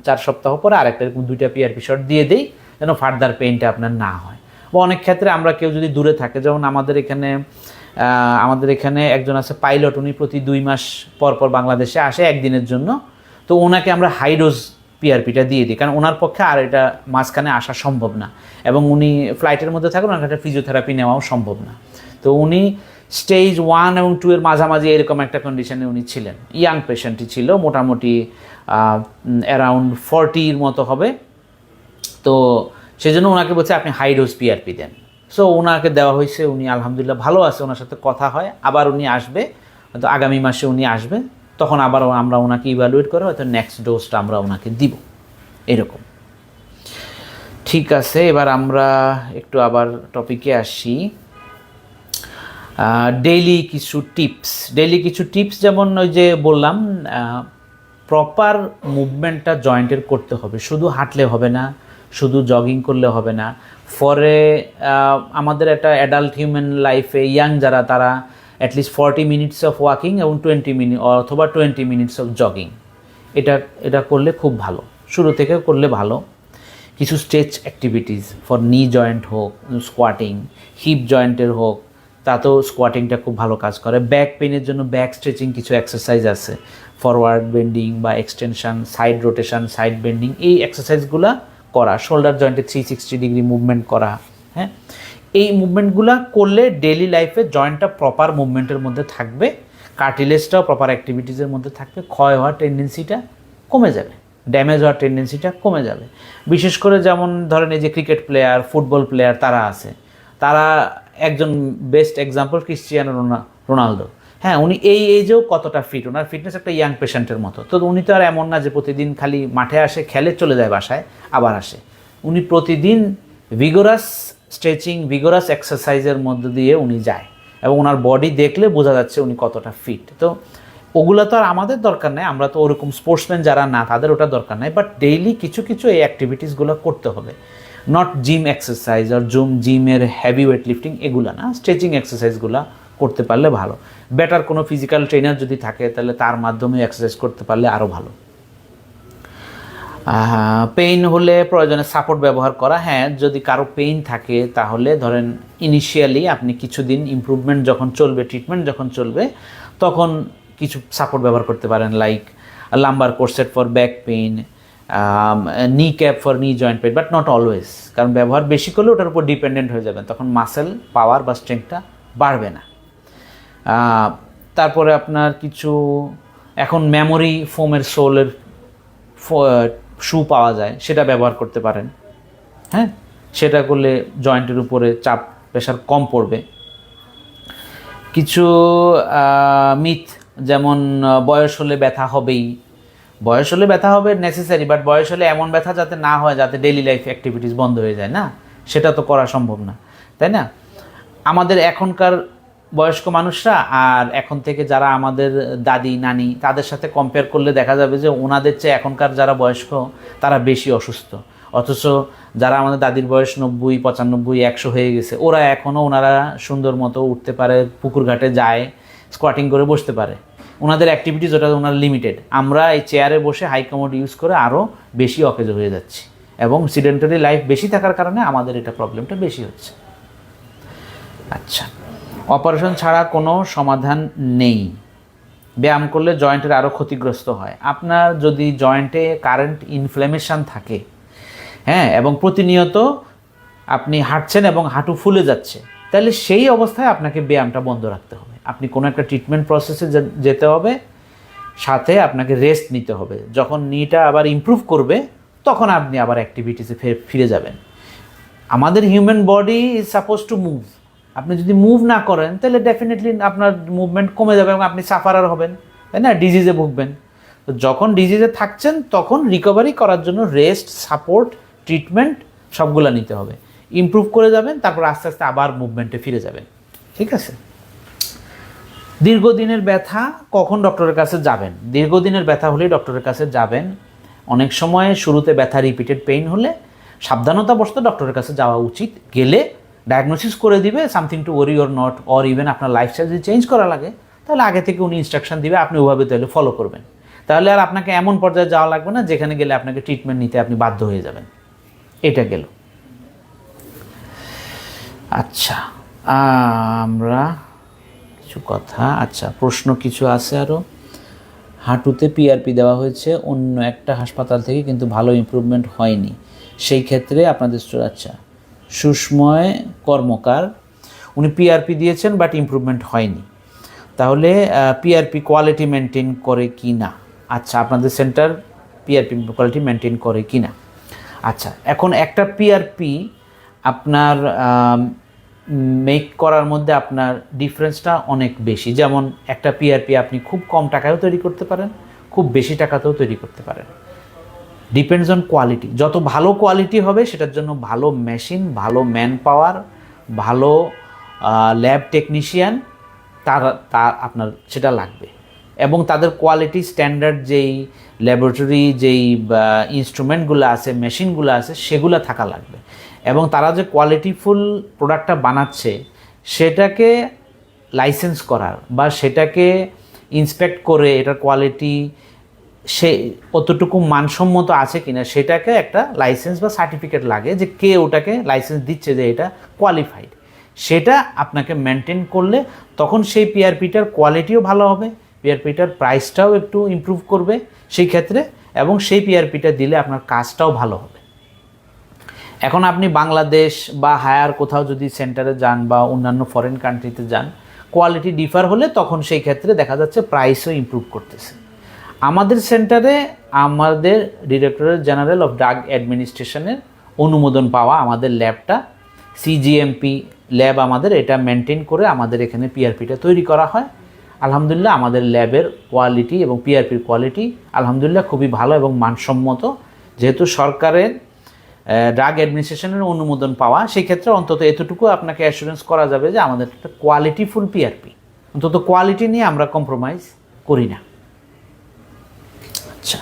Speaker 1: 4 সপ্তাহ পরে আরেকটা, এরকম 2টা পিআরপি শট দিয়ে দিই যেন ফার্দার পেইনটা আপনার না হয়। বা অনেক ক্ষেত্রে আমরা কেউ যদি দূরে থাকে, যেমন আমাদের এখানে একজন আছে পাইলট, উনি প্রতি 2 মাস পর পর বাংলাদেশে আসে একদিনের জন্য, তো ওনাকে আমরা হাই ডোজ পিআরপিটা দিয়ে দিই, কারণ ওনার পক্ষে আর এটা মাঝখানে আসা সম্ভব না এবং উনি ফ্লাইটের মধ্যে থাকেন, ওনার একটা ফিজিওথেরাপি নেওয়াও সম্ভব না। তো উনি স্টেজ 1 এবং 2 এর মাঝামাঝি এরকম একটা কন্ডিশনে উনি ছিলেন, ইয়াং পেশেন্টই ছিল, মোটামুটি অ্যারাউন্ড 40-র মতো হবে। তো সেজন্য ওনাকে বলছে আপনি হাই ডোজ পিআরপি দেন। সো ওনাকে দেওয়া হয়েছে, উনি আলহামদুলিল্লাহ ভালো আছে, ওনার সাথে কথা হয়, আবার উনি আসবে, হয়তো আগামী মাসে উনি আসবে, তখন আবার আমরা ওনাকে ইভ্যালুয়েট করে হয়তো নেক্সট ডোজটা আমরা ওনাকে দিব এরকম। ঠিক আছে, এবার আমরা একটু আবার টপিকে আসি। ডেইলি কিছু টিপস, যেমন ওই যে বললাম প্রপার মুভমেন্টটা জয়েন্টের করতে হবে, শুধু হাঁটলে হবে না, শুধু জগিং করলে হবে না। ফরে আমাদের একটা অ্যাডাল্ট হিউম্যান লাইফে ইয়াং যারা, তারা অ্যাটলিস্ট 40 মিনিটস অফ ওয়াকিং এবং 20 মিনিট অথবা 20 মিনিটস অফ জগিং, এটা করলে খুব ভালো, শুরু থেকে করলে ভালো। কিছু stretch activities for knee joint হোক, স্কোয়াটিং, হিপ জয়েন্টের হোক, তাতেও স্কোয়াটিংটা খুব ভালো কাজ করে। ব্যাক পেনের জন্য ব্যাক স্ট্রেচিং কিছু এক্সারসাইজ আছে, ফরওয়ার্ড বেন্ডিং বা extension, side rotation, side bending, এই এক্সারসাইজগুলো করা, শোল্ডার জয়েন্টে 360 ডিগ্রি মুভমেন্ট করা। হ্যাঁ, এই মুভমেন্টগুলো করলে ডেইলি লাইফে জয়েন্টটা প্রপার মুভমেন্টের মধ্যে থাকবে, কার্টিলেজটাও প্রপার অ্যাক্টিভিটিসের মধ্যে থাকবে, ক্ষয় হওয়ার টেন্ডেন্সিটা কমে যাবে, ড্যামেজ হওয়ার টেন্ডেন্সিটা কমে যাবে। বিশেষ করে যেমন ধরেন এই যে ক্রিকেট প্লেয়ার, ফুটবল প্লেয়ার তারা আছে, তারা একজন বেস্ট এক্সাম্পল ক্রিশ্চিয়ানো রোনালদো। হ্যাঁ, উনি এই এজেও কতটা ফিট, ওনার ফিটনেস একটা ইয়াং পেশেন্টের মতো। তো উনি তো আর এমন না যে প্রতিদিন খালি মাঠে আসে, খেলে, চলে যায় বাসায়, আবার আসে। উনি প্রতিদিন ভিগোরাস স্ট্রেচিং, ভিগোরাস এক্সারসাইজের মধ্য দিয়ে উনি যায় এবং ওনার বডি দেখলে বোঝা যাচ্ছে উনি কতটা ফিট। তো ওগুলো তো আর আমাদের দরকার নেই, আমরা তো ওরকম স্পোর্টসম্যান যারা না, তাদের ওটা দরকার নাই, বাট ডেইলি কিছু এই অ্যাক্টিভিটিসগুলো করতে হবে। নট জিম এক্সারসাইজ আর জিমের হেভি ওয়েট লিফটিং এগুলা না, স্ট্রেচিং এক্সারসাইজগুলা করতে পারলে ভালো। বেটার কোনো ফিজিক্যাল ট্রেনার যদি থাকে তাহলে তার মাধ্যমে এক্সারসাইজ করতে পারলে আরও ভালো। পেইন হলে প্রয়োজনে সাপোর্ট ব্যবহার করা, হ্যাঁ যদি কারো পেইন থাকে তাহলে ধরেন ইনিশিয়ালি আপনি কিছুদিন ইমপ্রুভমেন্ট যখন চলবে, ট্রিটমেন্ট যখন চলবে, তখন কিছু সাপোর্ট ব্যবহার করতে পারেন, like lumbar corset for back pain, knee cap for knee joint pain, but not always, কারণ ব্যবহার বেশি করলে ওটার উপর ডিপেন্ডেন্ট হয়ে যাবেন, তখন মাসেল পাওয়ার বা স্ট্রেংথটা বাড়বে না। তারপরে আপনার কিছু এখন মেমোরি ফোমের সোলের শু পাওয়া যায়, সেটা ব্যবহার করতে পারেন। হ্যাঁ, সেটা করলে জয়েন্টের উপরে চাপ প্রেশার কম পড়বে। কিছু মিথ, যেমন বয়স হলে ব্যথা হবেই, বয়স হলে ব্যথা হবে নেসেসারি, বাট বয়স হলে এমন ব্যথা যাতে না হয় যাতে ডেইলি লাইফ অ্যাক্টিভিটিস বন্ধ হয়ে যায়, না সেটা তো করা সম্ভব না, তাই না? আমাদের এখনকার বয়স্ক মানুষরা আর এখন থেকে যারা আমাদের দাদি নানি তাদের সাথে কম্পেয়ার করলে দেখা যাবে যে ওনাদের চেয়ে এখনকার যারা বয়স্ক তারা বেশি অসুস্থ, অথচ যারা আমাদের দাদির বয়স 90, 95, 100 হয়ে গেছে, ওরা এখনও ওনারা সুন্দর মতো উঠতে পারে, পুকুর ঘাটে যায়, স্কোয়াটিং করে বসতে পারে, ওনাদের অ্যাক্টিভিটিস ওটা ওনার লিমিটেড। আমরা এই চেয়ারে বসে হাই কমোড ইউজ করে আরও বেশি অকেজ হয়ে যাচ্ছি, এবং সিডেন্টারি লাইফ বেশি থাকার কারণে আমাদের এটা প্রবলেমটা বেশি হচ্ছে। আচ্ছা, অপারেশন ছাড়া কোনো সমাধান নেই, ব্যায়াম করলে জয়েন্টের আরও ক্ষতিগ্রস্ত হয়। আপনার যদি জয়েন্টে কারেন্ট ইনফ্ল্যামেশন থাকে, হ্যাঁ, এবং প্রতিনিয়ত আপনি হাঁটছেন এবং হাঁটু ফুলে যাচ্ছে, তাহলে সেই অবস্থায় আপনাকে ব্যায়ামটা বন্ধ রাখতে হবে। আপনি কোনো একটা ট্রিটমেন্ট প্রসেসে যেতে হবে, সাথে আপনাকে রেস্ট নিতে হবে। যখন নিটা আবার ইমপ্রুভ করবে তখন আপনি আবার অ্যাক্টিভিটিসে ফিরে যাবেন। আমাদের human body is suppose to move, আপনি যদি মুভ না করেন তাহলে ডেফিনেটলি আপনার মুভমেন্ট কমে যাবে এবং আপনি সাফারার হবেন, তাই না, ডিজিজে ভুগবেন। তো যখন ডিজিজে থাকছেন তখন রিকভারি করার জন্য রেস্ট, সাপোর্ট, ট্রিটমেন্ট সবগুলো নিতে হবে, ইমপ্রুভ করে যাবেন, তারপর আস্তে আস্তে আবার মুভমেন্টে ফিরে যাবেন, ঠিক আছে? দীর্ঘদিনের ব্যথা কখন ডক্টরের কাছে যাবেন? দীর্ঘদিনের ব্যথা হলেই ডক্টরের কাছে যাবেন। অনেক সময় শুরুতে ব্যথা রিপিটেড পেইন হলে সাবধানতাবশত ডক্টরের কাছে যাওয়া উচিত, গেলে ডায়াগনোসিস করে দিবে something to worry or not, or even আপনার লাইফস্টাইল যদি চেঞ্জ করা লাগে তাহলে আগে থেকে উনি ইনস্ট্রাকশন দিবে, আপনি ওভাবে তাহলে ফলো করবেন। তাহলে আর আপনাকে এমন পর্যায়ে যাওয়া লাগবে না যেখানে গেলে আপনাকে ট্রিটমেন্ট নিতে আপনি বাধ্য হয়ে যাবেন। এটা গেল। আচ্ছা, আমরা কিছু কথা, আচ্ছা প্রশ্ন কিছু আছে আরও। হাঁটুতে পিআরপি দেওয়া হয়েছে অন্য একটা হাসপাতাল থেকে, কিন্তু ভালো ইমপ্রুভমেন্ট হয়নি, সেই ক্ষেত্রে আপনাদের আচ্ছা সুস্ময় কর্মকার উনি পিআরপি দিয়েছেন বাট ইমপ্রুভমেন্ট হয়নি, তাহলে পিআরপি কোয়ালিটি মেনটেন করে কি না? আচ্ছা, আপনাদের সেন্টার পিআরপি কোয়ালিটি মেনটেন করে কি না? আচ্ছা, এখন একটা পিআরপি আপনার মেক করার মধ্যে আপনার ডিফারেন্সটা অনেক বেশি। যেমন একটা পিআরপি আপনি খুব কম টাকায়ও তৈরি করতে পারেন, খুব বেশি টাকাতেও তৈরি করতে পারেন, ডিপেন্ডস অন কোয়ালিটি। যত ভালো কোয়ালিটি হবে সেটার জন্য ভালো মেশিন, ভালো ম্যান পাওয়ার, ভালো ল্যাব টেকনিশিয়ান তা আপনার সেটা লাগবে, এবং তাদের কোয়ালিটি স্ট্যান্ডার্ড যেই ল্যাবরেটরি যেই ইনস্ট্রুমেন্টগুলো আছে, মেশিনগুলো আছে, সেগুলো থাকা লাগবে, এবং তারা যে কোয়ালিটিফুল প্রোডাক্টটা বানাচ্ছে সেটাকে লাইসেন্স করার বা সেটাকে ইন্সপেক্ট করে এটার কোয়ালিটি সে কতটুকু মানসম্মত আছে কিনা সেটাকে একটা লাইসেন্স বা সার্টিফিকেট লাগে, যে কে ওটাকে লাইসেন্স দিচ্ছে যে এটা কোয়ালিফাইড, সেটা আপনাকে মেনটেন করলে তখন সেই পিআরপিটার কোয়ালিটিও ভালো হবে, পিআরপিটার প্রাইসটাও একটু ইমপ্রুভ করবে সেই ক্ষেত্রে, এবং সেই পিআরপিটা দিলে আপনার কাজটাও ভালো হবে। এখন আপনি বাংলাদেশ বা হায়ার কোথাও যদি সেন্টারে যান বা অন্যান্য ফরেন কান্ট্রিতে যান, কোয়ালিটি ডিফার হলে তখন সেই ক্ষেত্রে দেখা যাচ্ছে প্রাইসও ইমপ্রুভ করতেছে। আমাদের সেন্টারে আমাদের ডিরেক্টরেট জেনারেল অফ ড্রাগ অ্যাডমিনিস্ট্রেশনের অনুমোদন পাওয়া আমাদের ল্যাবটা, সিজিএমপি ল্যাব আমাদের, এটা মেনটেন করে আমাদের এখানে পিআরপিটা তৈরি করা হয়। আলহামদুলিল্লাহ আমাদের ল্যাবের কোয়ালিটি এবং পিআরপির কোয়ালিটি আলহামদুলিল্লাহ খুবই ভালো এবং মানসম্মত। যেহেতু সরকারের ড্রাগ অ্যাডমিনিস্ট্রেশনের অনুমোদন পাওয়া, সেই ক্ষেত্রে অন্তত এতটুকু আপনাকে অ্যাসুরেন্স করা যাবে যে আমাদের একটা কোয়ালিটিফুল পিআরপি, অন্তত কোয়ালিটি নিয়ে আমরা কম্প্রোমাইজ করি না। আচ্ছা,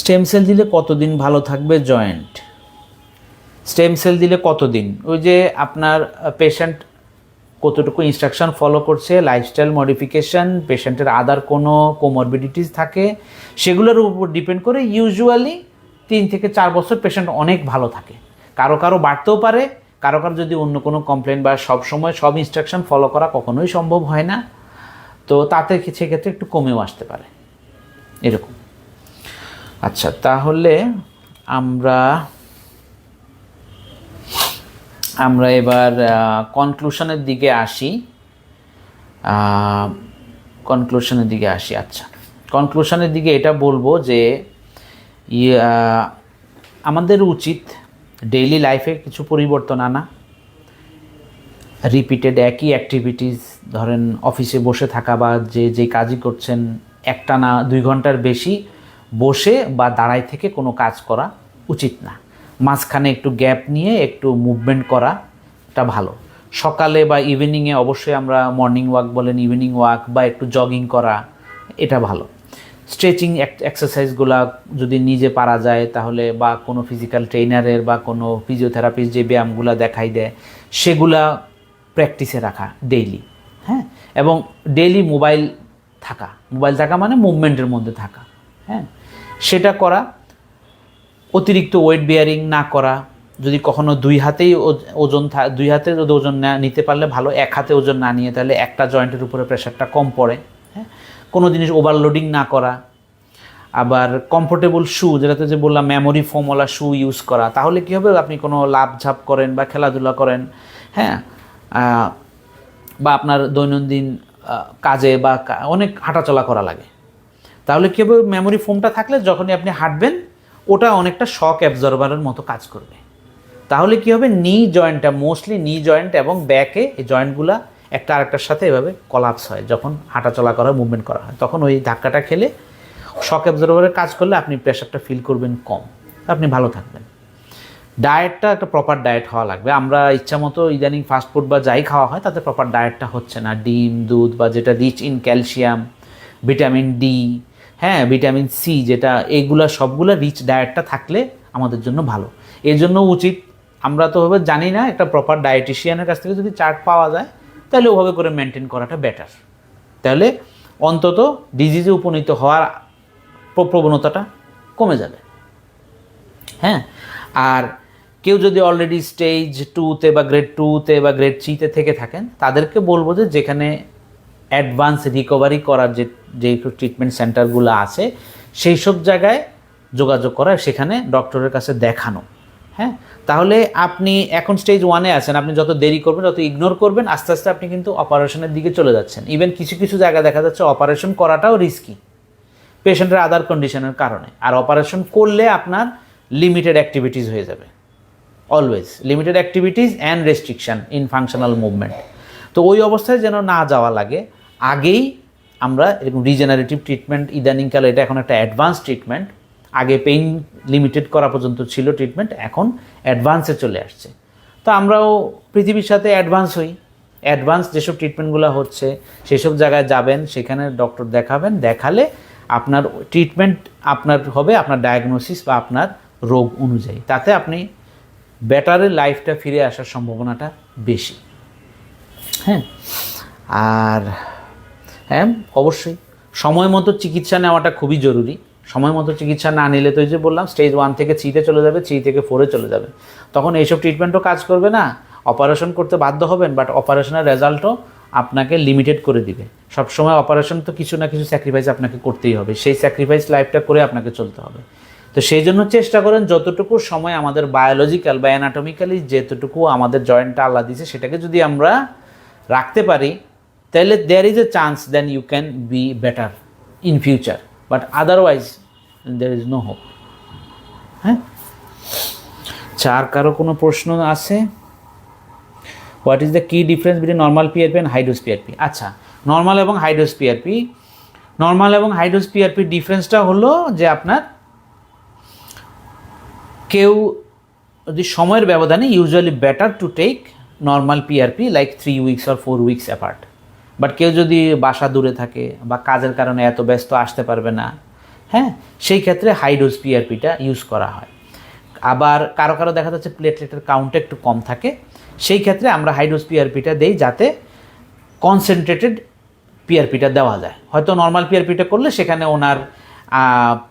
Speaker 1: স্টেম সেল দিলে কতদিন ভালো থাকবে জয়েন্ট? স্টেম সেল দিলে কতদিন, ওই যে আপনার পেশেন্ট কতটুকু ইনস্ট্রাকশন ফলো করছে, লাইফস্টাইল মডিফিকেশান, পেশেন্টের আদার কোনো কোমরবিডিটিস থাকে, সেগুলোর উপর ডিপেন্ড করে ইউজুয়ালি 3 থেকে 4 বছর পেশেন্ট অনেক ভালো থাকে। কারো কারো বাড়তেও পারে, কারো কারো যদি অন্য কোনো কমপ্লেন বা সব সময় সব ইনস্ট্রাকশন ফলো করা কখনোই সম্ভব হয় না, তো তাতে সেক্ষেত্রে একটু কমেও আসতে পারে এরকম। আচ্ছা, তাহলে আমরা এবার কনক্লুশনের দিকে আসি। আচ্ছা, কনক্লুশনের দিকে এটা বলবো যে আমাদের উচিত ডেইলি লাইফে কিছু পরিবর্তন আনা। রিপিটেড একই অ্যাক্টিভিটিস, ধরেন অফিসে বসে থাকা বা যে কাজই করছেন একটানা 2 ঘন্টার বেশি বসে বা দাঁড়ায় থেকে কোনো কাজ করা উচিত না। মাঝখানে একটু গ্যাপ নিয়ে একটু মুভমেন্ট করাটা ভালো। সকালে বা ইভিনিংয়ে অবশ্যই আমরা মর্নিং ওয়াক বলেন, ইভিনিং ওয়াক বা একটু জগিং করা, এটা ভালো। স্ট্রেচিং এক্সারসাইজগুলা যদি নিজে পারা যায় তাহলে, বা কোনো ফিজিক্যাল ট্রেনারের বা কোনো ফিজিওথেরাপিস্ট যে ব্যায়ামগুলা দেখাই দেয় সেগুলা প্র্যাকটিসে রাখা ডেইলি। হ্যাঁ, এবং ডেইলি মোবাইল থাকা মানে মুভমেন্টের মধ্যে থাকা। হ্যাঁ, সেটা করা। অতিরিক্ত ওয়েট বিয়ারিং না করা। যদি কখনো 2 হাতেই ওজন 2 হাতে যদি ওজন নিতে পারলে ভালো, 1 হাতে ওজন না নিয়ে, তাহলে একটা জয়েন্টের উপরে প্রেশারটা কম পড়ে। হ্যাঁ, কোনো জিনিস ওভারলোডিং না করা। আবার কমফোর্টেবল শু, যেটাতে যে বললাম মেমোরি ফোমওয়ালা শু ইউজ করা, তাহলে কী হবে, আপনি কোনো লাফঝাপ করেন বা খেলাধুলা করেন, হ্যাঁ, বা আপনার দৈনন্দিন কাজে বা অনেক হাঁটাচলা করা লাগে, তাহলে কী হবে, মেমোরি ফোমটা থাকলে যখনই আপনি হাঁটবেন ওটা অনেকটা শক অ্যাবজর্বারের মতো কাজ করবে। তাহলে কী হবে, মোস্টলি নি জয়েন্ট এবং ব্যাকে এই জয়েন্টগুলা একটা আরেকটার সাথে এভাবে কলাপস হয় যখন হাঁটাচলা করা, মুভমেন্ট করা হয়, তখন ওই ধাক্কাটা খেলে শক অ্যাবজর্বারের কাজ করলে আপনি প্রেশারটা ফিল করবেন কম, আপনি ভালো থাকবেন। ডায়েটটা একটা প্রপার ডায়েট হওয়া লাগবে। আমরা ইচ্ছামতো ইদানিং ফাস্টফুড বা যাই খাওয়া হয় তাতে প্রপার ডায়েটটা হচ্ছে না। ডিম, দুধ বা যেটা rich in calcium, vitamin D, হ্যাঁ, ভিটামিন সি, যেটা এইগুলা সবগুলা রিচ ডায়েটটা থাকলে আমাদের জন্য ভালো। এর জন্য উচিত, আমরা তো ওভাবে জানি না, একটা প্রপার ডায়েটিশিয়ানের কাছ থেকে যদি চার্ট পাওয়া যায় তাহলে ওভাবে করে মেনটেন করাটা বেটার। তাহলে অন্তত ডিজিজে উপনীত হওয়ার প্রবণতাটা কমে যাবে। হ্যাঁ, আর কেউ যদি অলরেডি স্টেজ 2-তে বা গ্রেড 2-তে বা গ্রেড 3-তে থেকে থাকেন, তাদেরকে বলবো যে যেখানে অ্যাডভান্স রিকভারি করার যে ট্রিটমেন্ট সেন্টারগুলো আছে সেই সব জায়গায় যোগাযোগ করা, সেখানে ডক্টরের কাছে দেখানো। হ্যাঁ, তাহলে আপনি এখন স্টেজ 1-এ আছেন, আপনি যত দেরি করবেন, যত ইগনোর করবেন, আস্তে আস্তে আপনি কিন্তু অপারেশনের দিকে চলে যাচ্ছেন। ইভেন কিছু কিছু জায়গায় দেখা যাচ্ছে অপারেশন করাটাও রিস্কি পেশেন্টের আদার কন্ডিশনের কারণে। আর অপারেশন করলে আপনার লিমিটেড অ্যাক্টিভিটিস হয়ে যাবে, always limited activities and restriction in functional movement. তো ওই অবস্থায় যেন না যাওয়া লাগে, আগেই আমরা এরকম রিজেনারেটিভ ট্রিটমেন্ট, ইদানিংকালে এটা এখন একটা অ্যাডভান্স ট্রিটমেন্ট, আগে পেইন লিমিটেড করা পর্যন্ত ছিল ট্রিটমেন্ট, এখন অ্যাডভান্সে চলে আসছে। তো আমরাও পৃথিবীর সাথে অ্যাডভান্স হই। অ্যাডভান্স যেসব ট্রিটমেন্টগুলো হচ্ছে সেসব জায়গায় যাবেন, সেখানে ডক্টর দেখাবেন, দেখালে আপনার ট্রিটমেন্ট আপনার হবে আপনার ডায়াগনোসিস বা আপনার রোগ অনুযায়ী, তাতে আপনি বেটারের লাইফটা ফিরে আসার সম্ভাবনাটা বেশি। হ্যাঁ, আর হ্যাঁ, অবশ্যই সময় মতো চিকিৎসা নেওয়াটা খুবই জরুরি। সময় মতো চিকিৎসা না নিলে, তো যে বললাম, স্টেজ 1 থেকে 3-তে চলে যাবে, 3 থেকে 4-এ চলে যাবে, তখন এইসব ট্রিটমেন্টও কাজ করবে না, অপারেশন করতে বাধ্য হবেন, বাট অপারেশনের রেজাল্টও আপনাকে লিমিটেড করে দিবে। সবসময় অপারেশন তো কিছু না কিছু স্যাক্রিফাইস আপনাকে করতেই হবে, সেই স্যাক্রিফাইস লাইফটা করে আপনাকে চলতে হবে। তো সেই জন্য চেষ্টা করেন যতটুকু সময় আমাদের বায়োলজিক্যাল বা অ্যানাটমিক্যালি যেতটুকু আমাদের জয়েন্টটা আল্লাহ দিয়েছে সেটাকে যদি আমরা রাখতে পারি, তাহলে there is a chance then you can be better in future, but otherwise there is no hope. হ্যাঁ, আর কারো কোনো প্রশ্ন আছে? হোয়াট ইজ দ্য কি difference between normal PRP and high dose PRP? আচ্ছা, নর্মাল এবং হাই ডোজ পিআরপি ডিফারেন্সটা হলো যে আপনার কেউ যদি সময়ের ব্যবধানে, usually better to take normal PRP like 3 weeks or 4 weeks apart. But কেউ যদি বাসা দূরে থাকে বা কাজের কারণে এত ব্যস্ত আসতে পারবে না, হ্যাঁ, সেই ক্ষেত্রে হাই ডোজ পিআরপিটা ইউজ করা হয়। আবার কারো কারো দেখা যাচ্ছে প্লেটলেটের কাউন্টটা একটু কম থাকে, সেই ক্ষেত্রে আমরা হাই ডোজ পিআরপিটা দেই যাতে কনসেন্ট্রেটেড পিআরপিটা দেওয়া যায়। হয়তো নর্মাল পিআরপিটা করলে সেখানে ওনার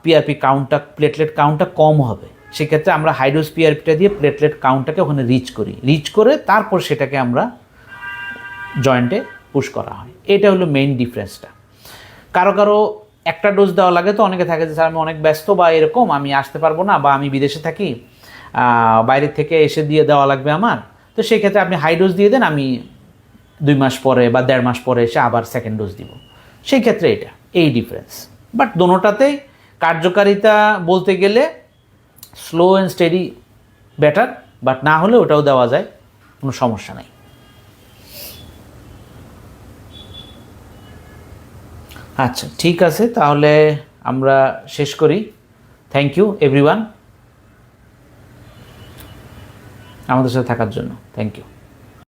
Speaker 1: পিআরপি কাউন্টটা, প্লেটলেট কাউন্টটা কম হবে, সেক্ষেত্রে আমরা হাই ডোজ পিআরপিটা দিয়ে প্লেটলেট কাউন্টটাকে ওখানে রিচ করে তারপর সেটাকে আমরা জয়েন্টে পুশ করা হয়। এটা হলো মেইন ডিফারেন্সটা। কারো কারো একটা ডোজ দেওয়া লাগে, তো অনেকে থাকে যে স্যার আমি অনেক ব্যস্ত বা এরকম আমি আসতে পারবো না, বা আমি বিদেশে থাকি, বাইরের থেকে এসে দিয়ে দেওয়া লাগবে আমার, তো সেই ক্ষেত্রে আপনি হাই ডোজ দিয়ে দেন, আমি 2 মাস পরে বা 1.5 মাস পরে এসে আবার সেকেন্ড ডোজ দিব। সেই ক্ষেত্রে এটা এই ডিফারেন্স। বাট দোনোটাতেই কার্যকারিতা বলতে গেলে slow and steady better, but না হলে ওটাও দেওয়া যায়, কোনো সমস্যা নেই। আচ্ছা ঠিক আছে, তাহলে আমরা শেষ করি। থ্যাংক ইউ এভরিওয়ান আমাদের সাথে থাকার জন্য, থ্যাংক ইউ।